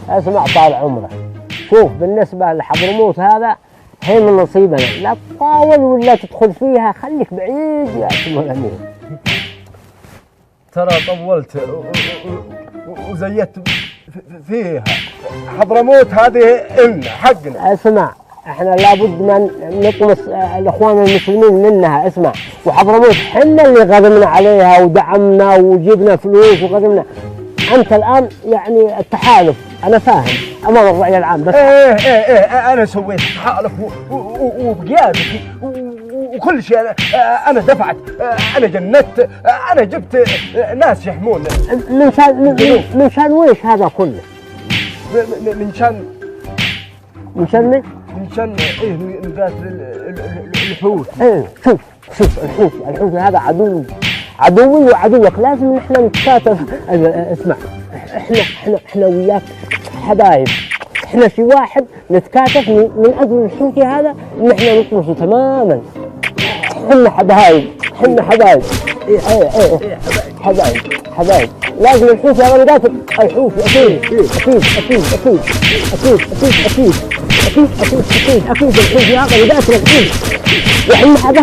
اسمع طال عمرك، شوف بالنسبة لحضرموت هذا هي من نصيبنا، لا تطاول ولا تدخل فيها، خليك بعيد يا سمو الأمير. ترى طولت وزيدت فيها. حضرموت هذه إلنا حقنا. اسمع، احنا لابد من نطمس الاخوان المسلمين منها. اسمع، وحضرموت حنا اللي غضبنا عليها ودعمنا وجبنا فلوس وغضبنا. انت الان يعني التحالف انا فاهم امام الرأي العام، بس ايه انا سويت تحالف وبقيادتي وكل شيء. انا دفعت، انا جندت، انا جبت ناس يحمون. من شان ويش هذا كله؟ من شان من شان ايه نقاتل الحوت. ايه شوف الحوت هذا عدوي وعدوك، لازم نحن نتكاتف. اسمع، احنا وياك حبايب، احنا في واحد نتكاتف من اجل الحوت هذا، نحن نطمسه تماما. احنا حبايب ايه حبايب. لازم الحوت هذا نقاتل الحوت. اكيد الحوت هذا نقاتل الحوت، واحنا حبايب.